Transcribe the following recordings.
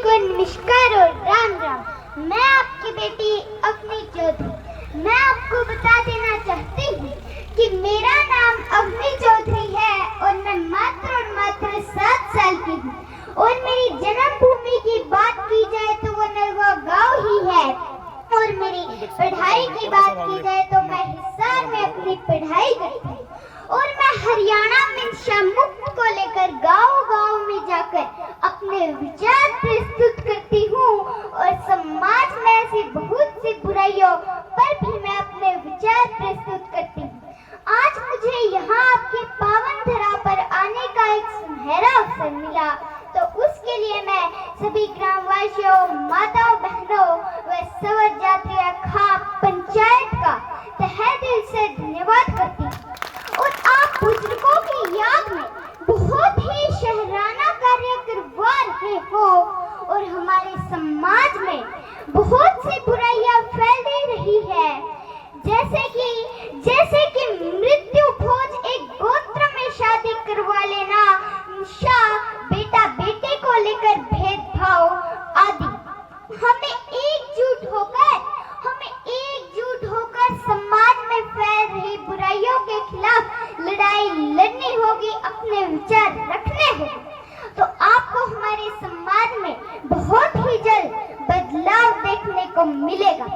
को नमस्कार और राम राम। मैं आपकी बेटी अवनी चौधरी। मैं आपको बता देना चाहती हूँ कि मेरा नाम अवनी चौधरी है और मैं मात्र और मात्र 7 साल की हूँ। और मेरी जन्मभूमि की बात की जाए तो वो नरवा गांव ही है। और मेरी पढ़ाई की बात की जाए तो मैं हिसार में अपनी पढ़ाई करती हूँ। और मैं हरियाणा में शामुक्त को लेकर गांव-गांव में जाकर अपने विचार प्रस्तुत करती हूँ। और समाज में ऐसी बहुत सी बुराइयों पर भी मैं अपने विचार प्रस्तुत करती हूँ। आज मुझे यहाँ आपके पावन धरा पर आने का एक सुनहरा अवसर मिला, तो उसके लिए मैं सभी ग्रामवासियों, माताओं, बहनों व सवर जात्रिया खाप पंचायत का तहे दिल से धन्यवाद करती हूँ। और आप बुजुर्गों की याद में बहुत ही शहराना कार्य करवा रहे हो और हमारे समाज में बहुत सी बुराइयां फैल रही है, जैसे कि मृत्यु भोज, एक गोत्र में शादी करवा लेना, बेटा बेटे को लेकर भेदभाव आदि। हमें एकजुट होकर समाज में फैल रही बुराइयों के खिलाफ लड़ाई लड़नी होगी, अपने विचार रखने होंगे। तो आपको हमारे समाज में बहुत ही जल्द बदलाव देखने को मिलेगा।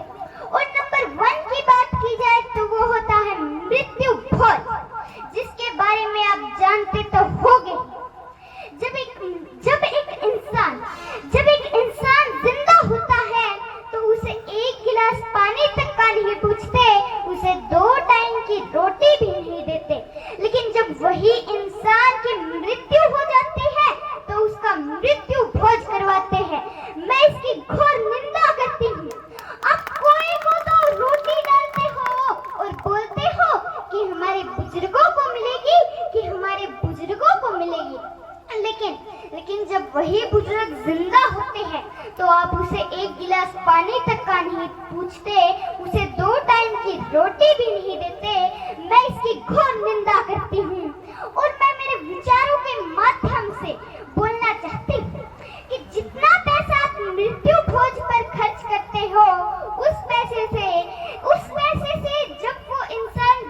और नंबर 1 की बात की जाए तो वो होता है मृत्यु भोज, जिसके बारे में आप जानते तो होंगे। जब एक इंसान जिंदा होता है तो उसे 1 गिलास पानी तक का नहीं पूछते, उसे 2 टाइम की रोटी भी नहीं देते। लेकिन जब वही इंसान की मृत्यु हो जाती है तो उसका मृत्यु भोज करवाते हैं। मैं इसकी घोर निंदा करती हूँ। आप कोई को तो रोटी डालते हो और बोलते हो कि हमारे बुजुर्गों को मिलेगी, कि हमारे बुजुर्गों को मिलेगी। लेकिन जब वही बुजुर्ग जिंदा होते हैं तो आप उसे 1 गिलास पानी तक का नहीं पूछते, उसे 2 टाइम की रोटी भी नहीं देते। मैं इसकी घोर निंदा करती हूँ। और मैं मेरे विचारों के माध्यम से बोलना चाहती हूँ कि जितना पैसा आप मृत्यु भोज पर खर्च करते हो, उस पैसे से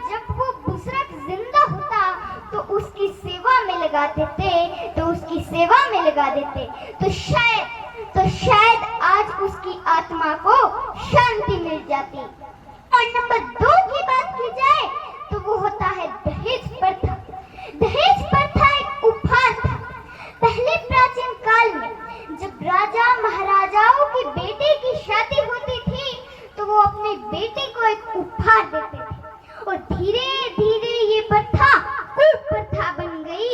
जब वो बुजुर्ग जिंदा होता तो उसकी सेवा में लगा देते, तो शायद आज उसकी आत्मा को शांति मिल जाती। और नंबर 2 की बात की जाए तो वो होता है दहेज प्रथा। दहेज प्रथा एक उपहार था। पहले प्राचीन काल में जब राजा महाराजाओं की बेटे की शादी होती थी तो वो अपने बेटे को एक उपहार देते थे। और धीरे धीरे ये प्रथा कुप्रथा बन गई।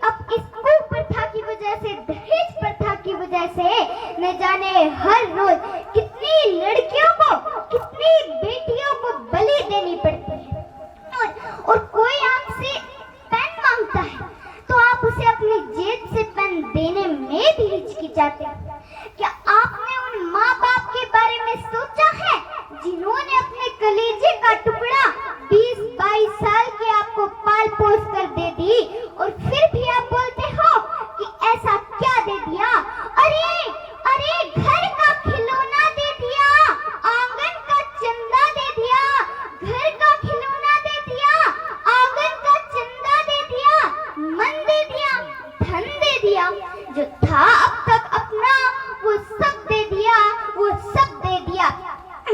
अब इस कुप्रथा की वजह से, दहेज प्रथा की वजह से न जाने हर रोज कितनी लड़कियों को, कितनी बेटियों को बलि देनी पड़ती है। और कोई आपसे पेन मांगता है तो आप उसे अपनी जेब से पेन देने में भी हिचकिचाते हैं। क्या आपने उन माँ बाप के बारे में सोचा है जिन्होंने अपने कलेजे का टुकड़ा 20-22 साल के आपको पाल पोस कर दे दी, और फिर भी आप बोलते हो कि ऐसा क्या दे दिया? अरे घर का खिलौना दे दिया, आंगन का चंदा दे दिया, घर का खिलौना दे दिया, आंगन का चंदा दे दिया, मन दे दिया, धन दे दिया, जो था अब तक अपना वो सब दे दिया, वो सब दे दिया।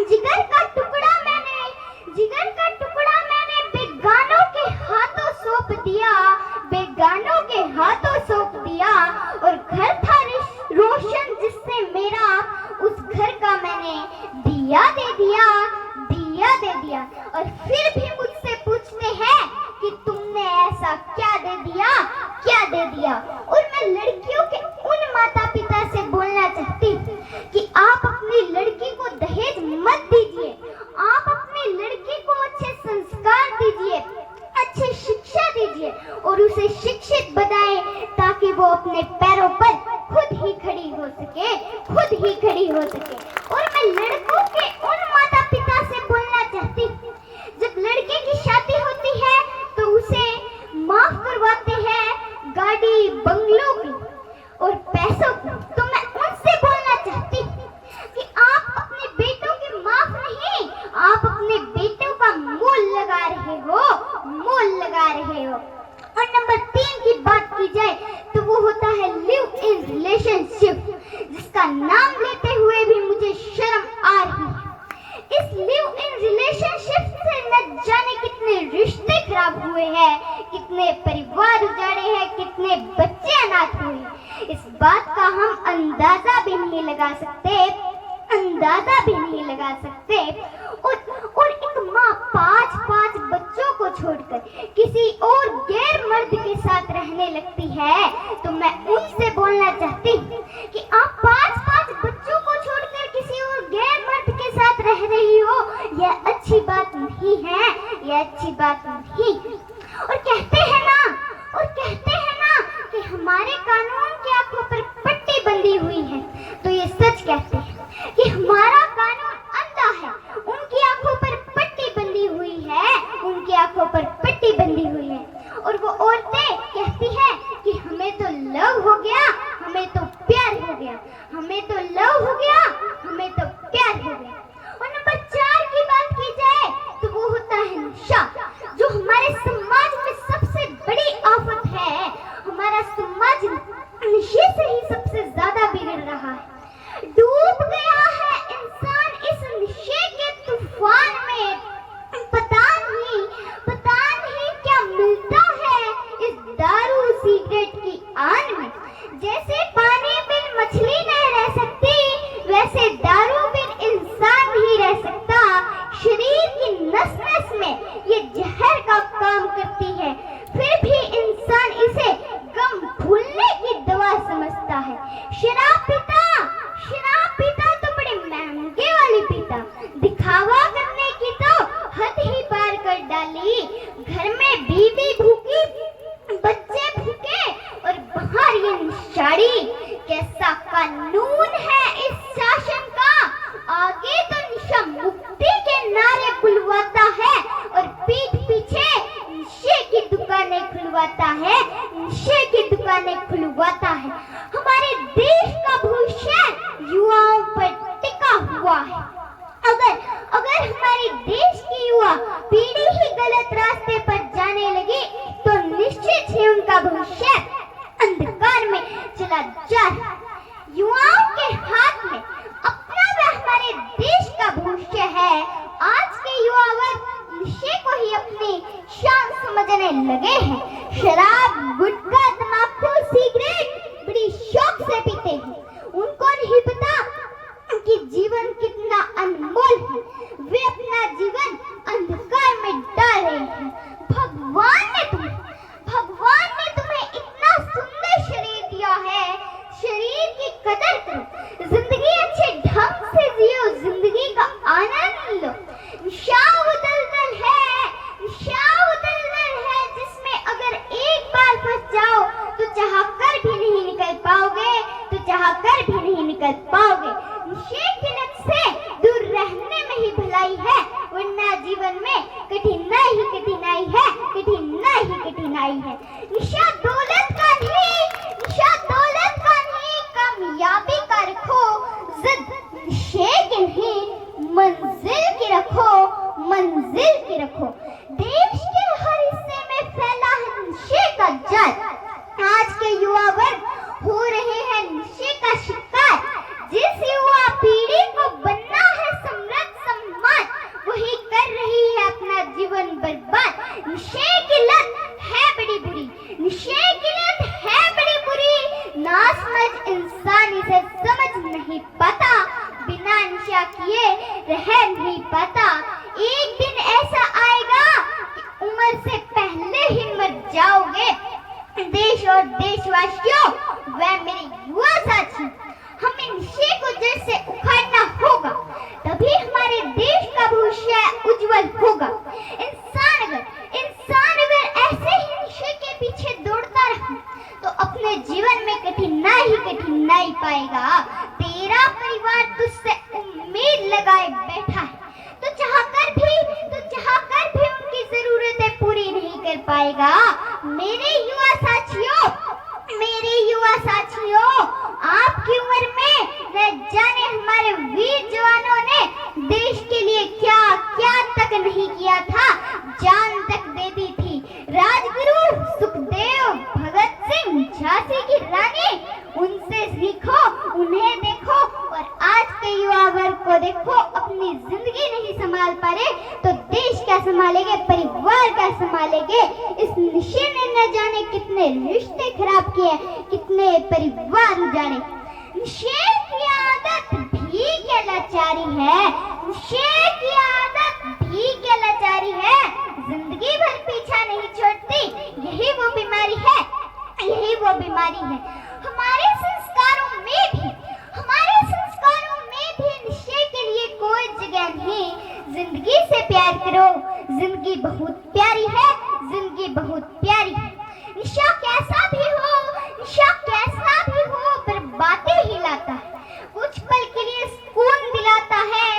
जिगर का टुकड़ा मैंने बेगानों के हाथों सौंप दिया, और घर था रोशन जिससे मेरा, उस घर का मैंने दिया दे दिया। और फिर भी मुझसे पूछते हैं कि तुमने ऐसा क्या दे दिया? और मैं लड़कियों के उन माता पिता से बोलना चाहती हूँ कि आप अपनी लड़की को दहेज मत दीजिए। आप अपनी लड़की को अच्छे संस्कार दीजिए, अच्छी शिक्षा दीजिए और उसे शिक्षित बनाएं ताकि वो अपने पैरों पर खुद ही खड़ी हो सके। और मैं लड़कों के उन माता पिता से बोलना चाहती हूँ, जब लड़के की शादी होती है तो उसे माफ करवाते हैं गाड़ी, बंगलों की और पैसों की। तो मैं उनसे बोलना नाम लेते हुए भी मुझे शर्म आ रही है। इस लिव इन रिलेशनशिप से न जाने कितने रिश्ते खराब हुए हैं, कितने परिवार उजाड़े हैं, कितने बच्चे अनाथ हुए हैं। इस बात का हम अंदाजा भी नहीं लगा सकते। और एक माँ 5 बच्चों को छोड़कर किसी और गैर मर्द के साथ रहने लगती है, तो मैं उनसे बोलना चाहती हूँ कि आप 5 बच्चों को छोड़कर किसी और गैर मर्द के साथ रह रही हो, यह अच्छी बात नहीं है, यह अच्छी बात नहीं। और कहते हैं ना कि हमारे कानून की आंखों पर पट्टी बंधी हुई है, तो ये सच कहते हैं कि हमारा कानून अंधा है, उनकी आंखों पर पट्टी बंधी हुई है, उनकी आंखों पर पट्टी बंधी हुई है। और वो औरतें कहती हैं कि हमें तो लव हो गया, हमें तो प्यार हो गया, हमें तो लव हो गया, हमें तो प्यार हो गया। और नंबर 4 की बात की जाए तो वो होता है नशा, जो हमारे समाज में सबसे बड़ी आफत है। हमारा समाज नशे से ही सबसे ज्यादा बिगड़ रहा है। डूब गया है इंसान इस नशे के तूफान में। पता नहीं क्या मिलता है इस दारू सिगरेट की आन में। जैसे पानी बिन मछली नहीं रह सकती, वैसे दारू बिन इंसान नहीं रह सकता। शरीर की नस-नस में ये जहर का काम करती है, फिर भी इंसान इसे गम भूलने की दवा समझता है। शराब पीता तो बड़े महंगे वाली पीता, दिखावा करने की तो हद ही पार कर डाली। घर में बीवी भूखी, बच्चे भूखे और बाहर ये निशाड़ी। कैसा कानून है इस शासन का, आगे तो नशा मुक्ति के नारे बुलवाता है और पीठ पीछे नशे की दुकानें खुलवाता है। हमारे देश का भविष्य युवाओं पर टिका हुआ है। अगर हमारे देश की युवा पीढ़ी ही गलत रास्ते पर जाने लगी, तो निश्चित ही उनका भविष्य अंधकार में चला जा रहा है। युवाओं के हाथ में अपना व हमारे देश का भविष्य है। आज के युवा वर्ग नशे को ही अपनी शान समझने लगे हैं। शराब, गुटखा, तंबाकू, सिगरेट बड़ी शौक से पीते हैं। उनको नहीं पता कि जीवन कितना अनमोल है। वे अपना जीवन अंधकार में डाल रहे हैं। भगवान ने तुम्हें इतना सुंदर शरीर दिया है, शरीर की कदर करो, जिंदगी अच्छे ढंग से जियो, जिंदगी का आनंद लो। नशा वो दलदल है जिसमें अगर एक बार फंस जाओ तो चाहकर भी नहीं निकल पाओगे। नशे की लत से दूर रहने में ही भलाई है, वरना जीवन में कठिनाई है। नशा दौलत का नहीं, कामयाबी का रखो जिद, नशे की नहीं, मंजिल की रखो। देश के हर हिस्से में फैला है नशे का जाल। आज के युवा वर्ग हो रहे हैं नशे का शिकार। जिस युवा पीढ़ी को बनना है समृद्ध सम्मान, वही कर रही है अपना जीवन बर्बाद। नशे की लत है बड़ी बुरी, ना समझ इंसान इसे समझ नहीं पाता, बिना नशा किए रह नहीं पाता। एक दिन ऐसा आएगा कि उम्र से पहले ही मर जाओगे। देश और देशवासियों व मेरे युवा साथी, हमें नशे को जड़ से उखाड़ना होगा, तभी हमारे देश का भविष्य उज्जवल होगा। इंसान अगर ऐसे ही नशे के पीछे दौड़ता रहा तो अपने जीवन में कठिनाई पाएगा। तेरा परिवार तुझसे उम्मीद लगाए बैठा है, तो चाहकर भी उनकी जरूरतें पूरी नहीं कर पाएगा। मेरे युवा साथियों, आपकी उम्र में न जाने हमारे वीर जवानों ने देश के लिए क्या तक नहीं किया था, जान तक दे दी थी। राजगुरु सुखदेव, भगत सिंह, झांसी की रानी, उनसे सीखो, उन्हें देखो, परिवार उजाड़े। नशे की आदत भी क्या लाचारी है, नशे की आदत भी क्या लाचारी है, जिंदगी भर पीछा नहीं छोड़ती, यही वो बीमारी है, यही वो बीमारी है। हमारे संस्कारों में भी नशे के लिए कोई जगह नहीं। जिंदगी से प्यार करो, जिंदगी बहुत प्यारी है, जिंदगी बहुत प्यारी है। नशा कैसा भी हो बर्बादी ही लाता है, कुछ पल के लिए सुकून दिलाता है,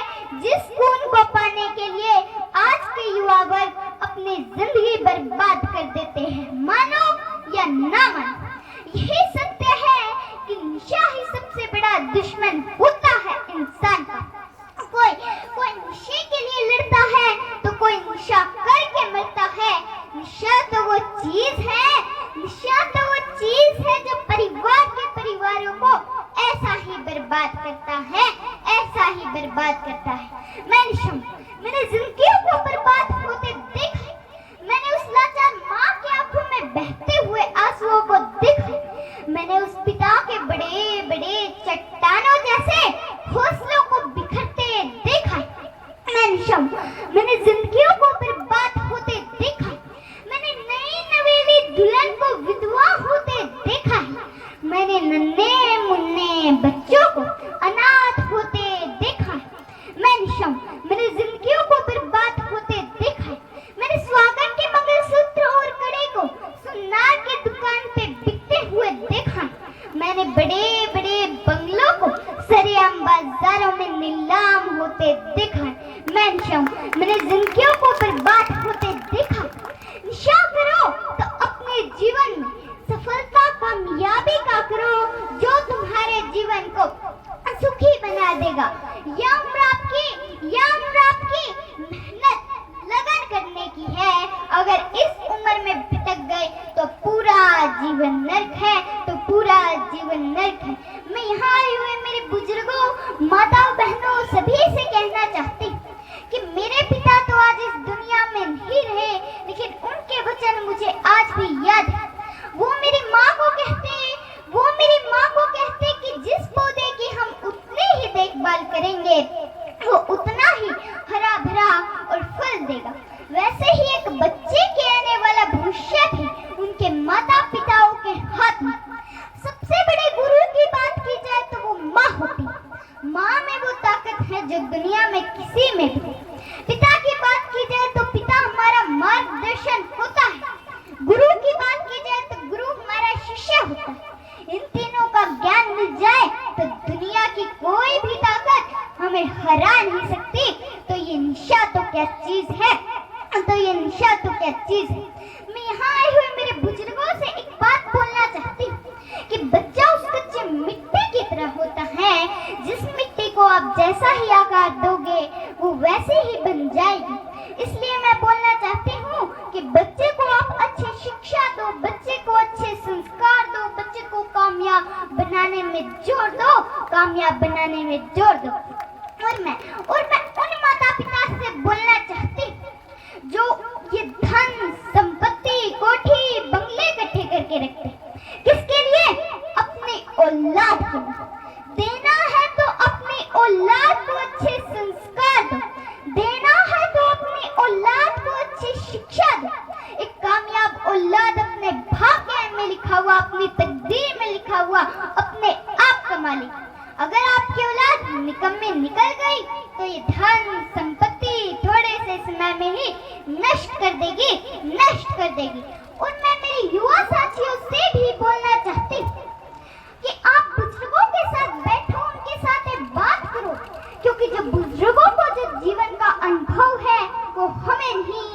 जिस सुकून को पाने के लिए आज के युवा वर्ग अपनी जिंदगी बर्बाद कर देते हैं। मानो या ना मानो, यही सत्य है कि नशा ही सबसे बड़ा दुश्मन होता है इंसान का। कोई नशे के लिए लड़ता है तो कोई नशा करके मरता है। नशा तो वो चीज है जो परिवारों को ऐसा ही बर्बाद करता है, ऐसा ही बर्बाद करता है। मैंने जिंदगियों को बर्बाद होते देखा, मैंने उस लाचार माँ की आंखों में बहते हुए आंसुओं को देखा, मैंने उस पिता के बड़े बड़े चट्टानों जैसे हौसलों को बिखरते देखा। मैंने जिंदगियों को बर्बाद होते देखा, मैंने नई नवेली दुल्हन को विधवा होते देखा है, मैंने नन्हे मुन्ने बच्चों को अनाथ होते देखा है। मैंने जिंदगियों को बर्बाद होते देखा है, मैंने सुहागन के मंगलसूत्र और कड़े को सुनार की दुकान पे बिकते हुए देखा है, मैंने बड़े बड़े बंगलों को सरेआम बाजारों में नीलाम होते देखा है। मैंने जिंदगियों को बर्बाद होते देखा। नशा करो तो अपने जीवन में सफलता कामयाबी का करो, जो तुम्हारे जीवन को सुखी बना देगा। यह उम्र आपकी मेहनत लगन करने की है। अगर इस उम्र में भटक गए तो पूरा जीवन नर्क है, तो पूरा जीवन नर्क है। मैं यहाँ आए हुए मेरे बुजुर्गों, माताओं, बहनों सभी से कहना चाहती हूँ कि मेरे पिता तो आज इस दुनिया में नहीं रहे, लेकिन उनके वचन मुझे आज भी याद है। वो मेरी माँ को कहते कि जिस पौधे की हम उतनी ही देखभाल करेंगे वो उतना ही हरा भरा और फल देगा। वैसे ही एक बच्चे के आने वाला भविष्य भी उनके माता पिताओं के हाथ में। सबसे बड़े गुरु की बात की जाए तो वो माँ होती है। माँ में वो ताकत है जो दुनिया में किसी में भी। पिता की बात की जाए तो पिता हमारा मार्गदर्शन होता है। गुरु की बात की जाए तो गुरु हमारा शिष्य होता है। इन तीनों का ज्ञान मिल जाए तो दुनिया की कोई भी ताकत हमें हरा नहीं सकती। तो ये नशा तो क्या चीज है, मैं यहाँ आए हुए मेरे बुजुर्गों से एक बात बोलना चाहती हूँ कि बच्चा उस कच्चे मिट्टी की तरह होता है, जिस मिट्टी को आप जैसा ही आकार दोगे वो वैसे ही बन जाएगी। इसलिए मैं बोलना चाहती हूँ कि बच्चे को आप अच्छी शिक्षा दो, बच्चे को अच्छे संस्कार दो, बच्चे को कामयाब बनाने में जोर दो, और मैं उन माता पिता से बोलना चाहती हूँ जो ये धन संपत्ति कोठी बंगले इकट्ठे करके रखते हैं। किसके लिए? अपनी औलाद के लिए। देना है तो अपनी औलाद को अच्छे संस्कार दो, देना है तो अपनी औलाद को अच्छी शिक्षा दो। एक कामयाब औलाद अपने भाग्य में लिखा हुआ, अपनी तकदीर में लिखा हुआ अपने आप का मालिक। अगर आपकी औलाद निकम्मे निकल गई तो ये धन संपत्ति थोड़े से समय में ही नष्ट कर देगी। और मैं मेरे युवा साथियों से भी बोलना चाहती हूँ कि आप बुजुर्गों के साथ बैठो, उनके साथ एक बात करो, क्योंकि जो बुजुर्गों को जो जीवन का अनुभव है वो हमें नहीं।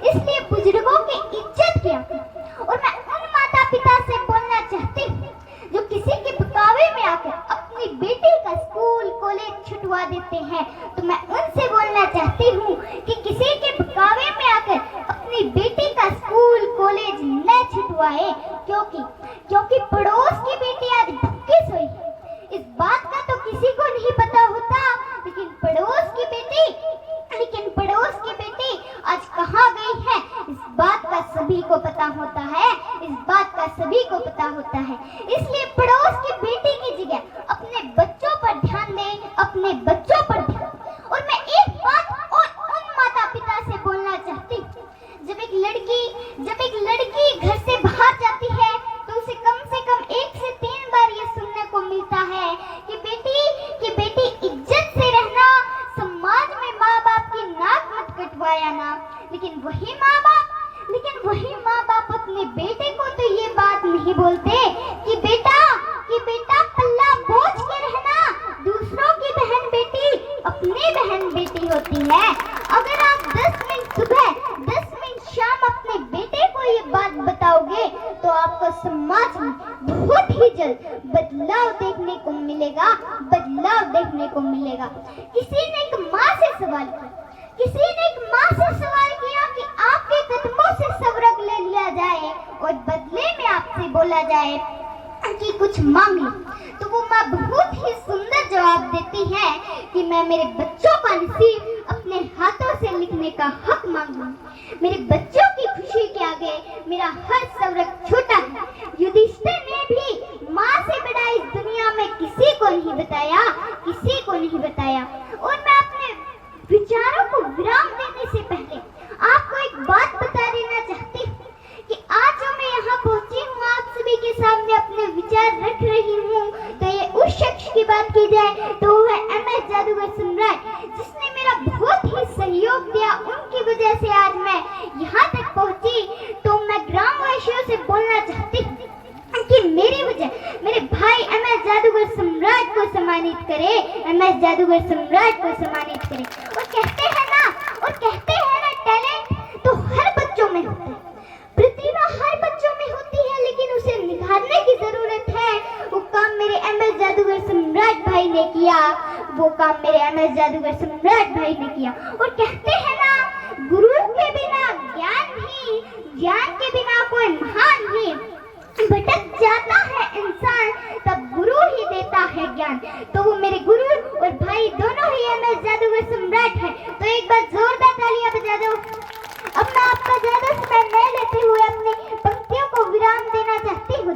इसलिए बुजुर्गों की इज्जत किया करो। और मैं उन माता पिता से बोलना चाहती हूँ जो किसी के बकावे में आकर अपनी बेटी का स्कूल कॉलेज छुटवा देते हैं, तो मैं उनसे बोलना चाहती हूँ कि किसी के बकावे में आकर अपनी बेटी का स्कूल कॉलेज न छुटवाए, क्योंकि पड़ोस की बेटी आज भूखी सोई है। इस बात का तो किसी को नहीं पता होता, लेकिन पड़ोस की बेटी आज कहाँ गई है, इस बात का सभी को पता होता है। देखने को मिलेगा, बदलाव देखने को मिलेगा। किसी ने एक माँ से सवाल किया कि आपके कदमों से स्वर्ग ले लिया जाए और बदले में आपसे बोला जाए कि कुछ मांग लो, तो वो माँ बहुत ही सुंदर जवाब देती है कि मैं मेरे बच्चों का नसीब अपने हाथों से लिखने का हक मांगूं। मेरे बच्चों की खुशी के आगे मेरा हर स्वर्ग छोटा है। युधिष्ठिर ने भी माँ से बड़ा इस दुनिया में किसी को नहीं बताया। और मैं अपने विचारों को विराम देने से पहले आपको एक बात बता देना चाहती हूँ कि आज जो मैं यहाँ पहुंची हूँ, आप सभी के सामने अपने विचार रख रही हूँ, तो ये उस शख्स की बात की जाए तो वो है MS जादूगर सम्राट, जिसने मेरा बहुत ही सहयोग दिया। उनकी वजह से आज मैं यहाँ तक पहुंची। तो मैं ग्रामवासियों से बोलना चाहती हूँ कि मेरी वजह मेरे भाई MS जादूगर सम्राट को सम्मानित करे, MS जादूगर सम्राट को सम्मानित करे। और कहते हैं ना टैलेंट तो हर बच्चों में होता है, प्रतिभा हर बच्चों में होती है, लेकिन उसे निखारने की जरूरत है। वो काम मेरे MS जादूगर सम्राट भाई ने किया। और कहते हैं ना, गुरु के बिना ज्ञान के बिना कोई महान नहीं। भटक जाता है इंसान, तब गुरु ही देता है ज्ञान। तो वो मेरे गुरु और भाई दोनों ही MS जादूगर सम्राट है। तो एक बार जोरदार तालियां बजा दो। अब मैं आपका ज्यादा समय न लेते हुए अपनी पंक्तियों को विराम देना चाहती हूँ।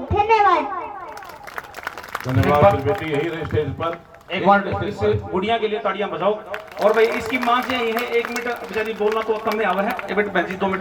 धन्यवाद बेटी, यही रहे स्टेज पर। एक बार इस गुड़िया के लिए ताड़ियां बजाओ। और भाई इसकी माँ से यही है, 1 मिनट बेचारी बोलना तो कम में आवा है। 1 मिनट 2 मिनट